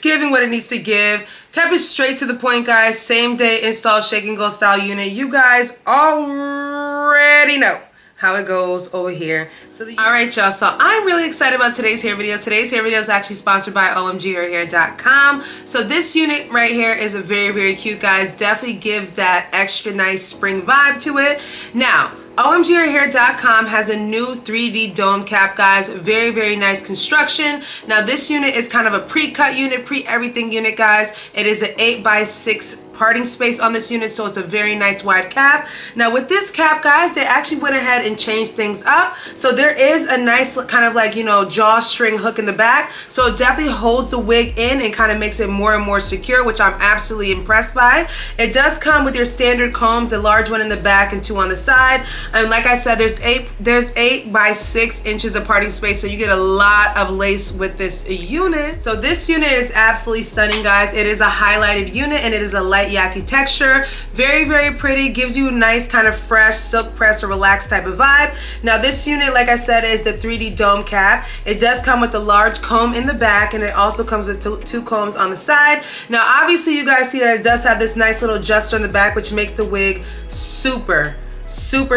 giving what it needs to give. Kept it straight to the point, guys. Same day install shake and go style unit. You guys already know how it goes over here. So all right, y'all, so I'm really excited about today's hair video. Today's hair video is actually sponsored by omghair.com. So this unit right here is a very cute, guys. Definitely gives that extra nice spring vibe to it. Now, omghair.com has a new 3D dome cap, guys. Very nice construction. Now this unit is kind of a pre-cut unit, pre-everything unit, guys. It is an 8x6 parting space on this unit, so it's a very nice wide cap. Now with this cap, guys, they actually went ahead and changed things up. So there is a nice kind of like, you know, drawstring hook in the back, so it definitely holds the wig in and kind of makes it more and more secure, which I'm absolutely impressed by. It does come with your standard combs, a large one in the back and 2 on the side. And like I said, there's 8 by 6 inches of parting space, so you get a lot of lace with this unit. So this unit is absolutely stunning, guys. It is a highlighted unit and it is a light yaki texture. Very pretty. Gives you a nice kind of fresh silk press or relaxed type of vibe. Now this unit, like I said, is the 3D dome cap. It does come with a large comb in the back, and it also comes with two combs on the side. Now obviously you guys see that it does have this nice little adjuster in the back, which makes the wig super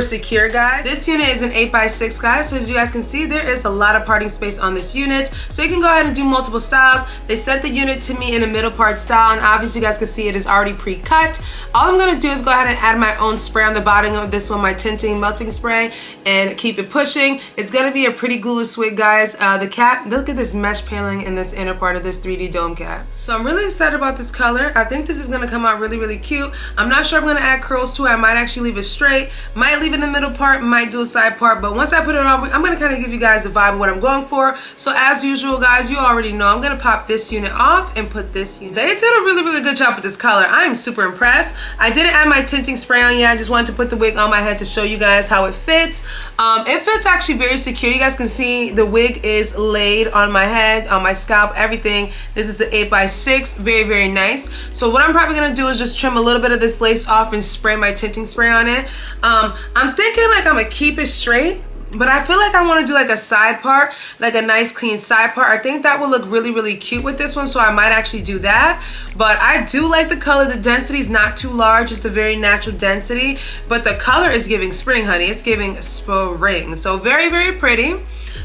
secure, guys. This unit is an 8x6, guys, so as you guys can see, there is a lot of parting space on this unit, so you can go ahead and do multiple styles. They sent the unit to me in a middle part style, and obviously you guys can see it is already pre-cut. All I'm gonna do is go ahead and add my own spray on the bottom of this one, my tinting melting spray, and keep it pushing. It's gonna be a pretty glueless wig, guys. The cap, look at this mesh paneling in this inner part of this 3D dome cap. So I'm really excited about this color. I think this is gonna come out really cute. I'm not sure I'm gonna add curls to it. I might actually leave it straight. Might leave it in the middle part, might do a side part, but once I put it on, I'm gonna kind of give you guys a vibe of what I'm going for. So as usual, guys, you already know I'm gonna pop this unit off and put this unit. They did a really good job with this color. I am super impressed. I didn't add my tinting spray on yet. I just wanted to put the wig on my head to show you guys how it fits. It fits actually very secure. You guys can see the wig is laid on my head, on my scalp, everything. This is an 8x6, very nice. So what I'm probably gonna do is just trim a little bit of this lace off and spray my tinting spray on it. I'm thinking like I'm gonna keep it straight, but I feel like I want to do like a side part, like a nice clean side part. I think that will look really cute with this one, so I might actually do that. But I do like the color. The density is not too large. It's a very natural density, but the color is giving spring, honey. It's giving spring. So very pretty.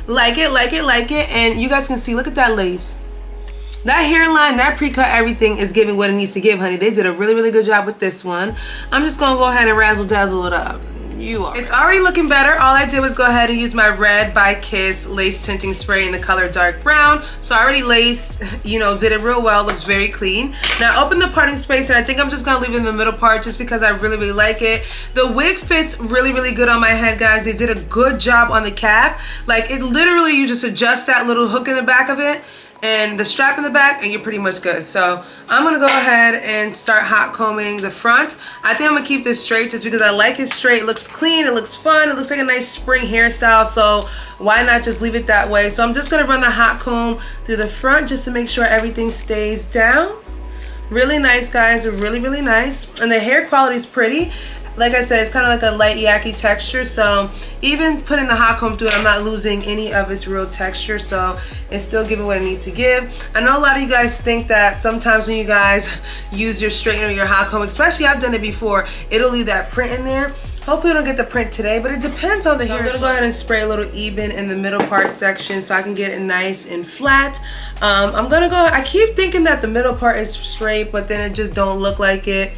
Like it. And you guys can see, look at that lace. That hairline, that pre-cut, everything is giving what it needs to give, honey. They did a really good job with this one. I'm just gonna go ahead and razzle dazzle it up. It's already looking better. All I did was go ahead and use my Red by Kiss lace tinting spray in the color dark brown. So I already laced, you know, did it real well. Looks very clean. Now open the parting space, and I think I'm just gonna leave it in the middle part just because I really like it. The wig fits really good on my head, guys. They did a good job on the cap. Like, it literally, you just adjust that little hook in the back of it and the strap in the back, and you're pretty much good. So I'm gonna go ahead and start hot combing the front. I think I'm gonna keep this straight just because I like it straight. It looks clean, it looks fun, it looks like a nice spring hairstyle, so why not just leave it that way? So I'm just gonna run the hot comb through the front just to make sure everything stays down. Really nice, guys, really nice. And the hair quality is pretty. Like I said, it's kind of like a light yaki texture, so even putting the hot comb through it, I'm not losing any of its real texture, so it's still giving what it needs to give. I know a lot of you guys think that sometimes when you guys use your straightener or your hot comb, especially I've done it before, it'll leave that print in there. Hopefully we don't get the print today, but it depends on the hair. I'm gonna go ahead and spray a little even in the middle part section so I can get it nice and flat. I keep thinking that the middle part is straight, but then it just don't look like it.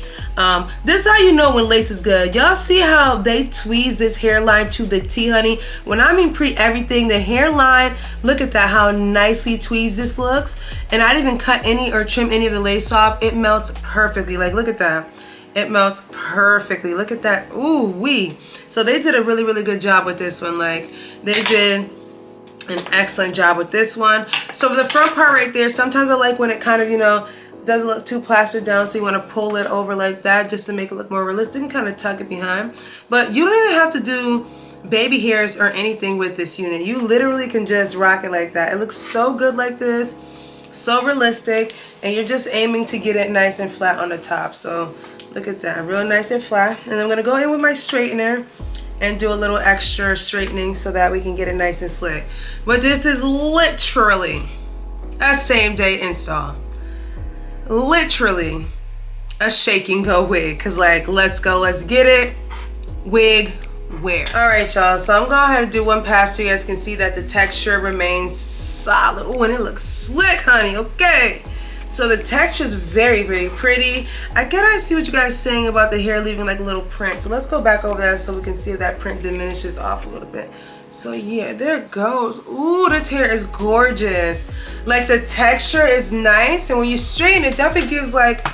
This is how you know when lace is good. Y'all see how they tweeze this hairline to the T, honey? When I mean pre-everything, the hairline, look at that, how nicely tweezed this looks. And I didn't even cut any or trim any of the lace off. It melts perfectly. Like, look at that. It melts perfectly. Look at that. Ooh wee. So they did a really good job with this one. Like, they did an excellent job with this one. So for the front part right there, sometimes I like when it kind of, you know, doesn't look too plastered down, so you want to pull it over like that just to make it look more realistic and kind of tuck it behind. But you don't even have to do baby hairs or anything with this unit. You literally can just rock it like that. It looks so good like this, so realistic, and you're just aiming to get it nice and flat on the top. So look at that, real nice and flat. And I'm gonna go in with my straightener and do a little extra straightening so that we can get it nice and slick. But this is literally a same day install. literally a shake and go wig, because like, let's go, let's get it. Wig wear. All right, y'all, so I'm going ahead and do one pass so you guys can see that the texture remains solid. Oh, and it looks slick, honey. Okay, so the texture is very, very pretty. I see what you guys saying about the hair leaving like a little print. So let's go back over that so we can see if that print diminishes off a little bit. So yeah, there it goes. Ooh, this hair is gorgeous. Like the texture is nice, and when you straighten it, definitely gives like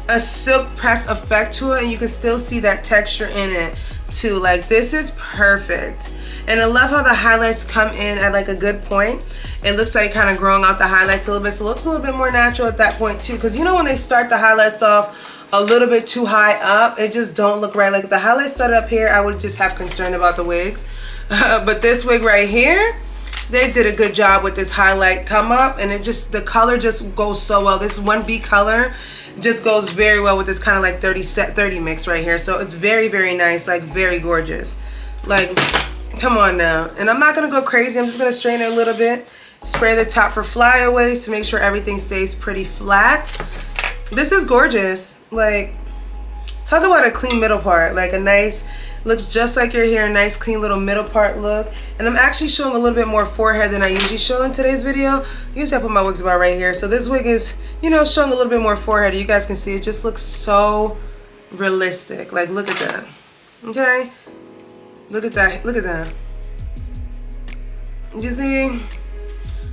a silk press effect to it, and you can still see that texture in it too. Like this is perfect. And I love how the highlights come in at like a good point. It looks like kind of growing out the highlights a little bit, so it looks a little bit more natural at that point too, because you know when they start the highlights off a little bit too high up, it just don't look right. Like if the highlights started up here, I would just have concern about the wigs. But this wig right here, they did a good job with this highlight come up, and it just, the color just goes so well. This 1B color just goes very well with this kind of like 30 mix right here. So it's very, very nice, like very gorgeous. Like, come on now. And I'm not gonna go crazy, I'm just gonna straighten it a little bit. Spray the top for flyaways to make sure everything stays pretty flat. This is gorgeous. Like, talk about a clean middle part, like a nice, looks just like your hair, nice clean little middle part look. And I'm actually showing a little bit more forehead than I usually show in today's video. Usually I put my wigs about right here. So this wig is, you know, showing a little bit more forehead. You guys can see it just looks so realistic. Like, look at that. Okay? Look at that. Look at that. You see?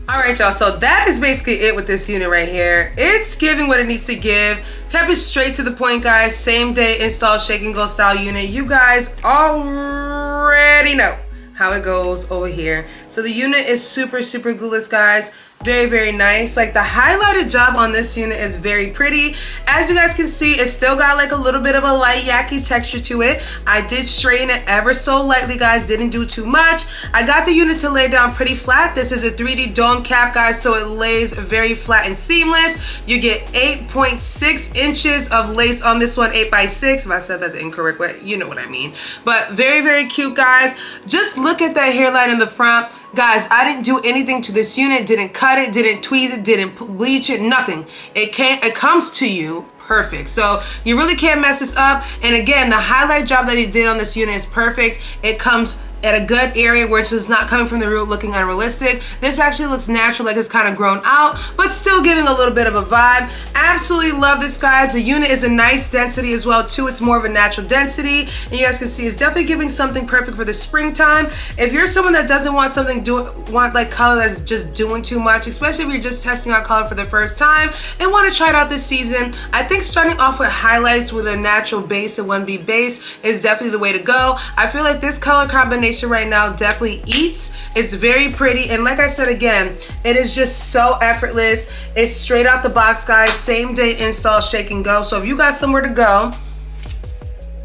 All right, y'all, so that is basically it with this unit right here. It's giving what it needs to give. Kept it straight to the point, guys. Same day install shake and go style unit. You guys already know how it goes over here. So the unit is super, super glueless, guys. Very, very nice. Like the highlighted job on this unit is very pretty. As you guys can see, it's still got like a little bit of a light yucky texture to it. I did straighten it ever so lightly, guys. Didn't do too much. I got the unit to lay down pretty flat. This is a 3D dome cap, guys, so it lays very flat and seamless. You get 8.6 inches of lace on this one, 8x6. If I said that the incorrect way, you know what I mean. But very, very cute, guys. Just look at that hairline in the front. Guys, I didn't do anything to this unit, didn't cut it, didn't tweeze it, didn't bleach it, nothing. It comes to you perfect. So you really can't mess this up. And again, the highlight job that he did on this unit is perfect. It comes at a good area where it's just not coming from the root looking unrealistic. This actually looks natural, like it's kind of grown out, but still giving a little bit of a vibe. Absolutely love this, guys. The unit is a nice density as well too. It's more of a natural density, and you guys can see it's definitely giving something perfect for the springtime. If you're someone that doesn't want something like color that's just doing too much, especially if you're just testing out color for the first time and want to try it out this season, I think starting off with highlights with a natural base, a 1B base, is definitely the way to go. I feel like this color combination right now definitely eats. It's very pretty, and like I said again, it is just so effortless. It's straight out the box, guys. Same day install, shake and go. So if you got somewhere to go,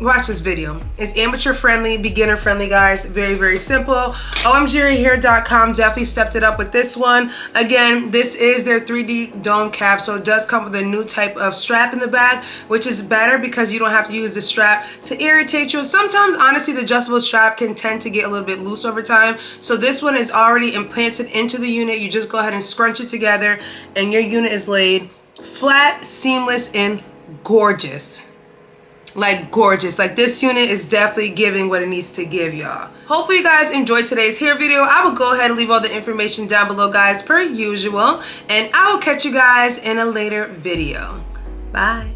watch this video. It's amateur friendly, beginner friendly, guys. Very, very simple. OMGHair.com definitely stepped it up with this one. Again, this is their 3D dome cap, so it does come with a new type of strap in the back, which is better because you don't have to use the strap to irritate you. Sometimes, honestly, the adjustable strap can tend to get a little bit loose over time. So this one is already implanted into the unit. You just go ahead and scrunch it together, and your unit is laid flat, seamless, and gorgeous. Like gorgeous. Like this unit is definitely giving what it needs to give, y'all. Hopefully you guys enjoyed today's hair video. I will go ahead and leave all the information down below, guys, per usual, and I will catch you guys in a later video. Bye.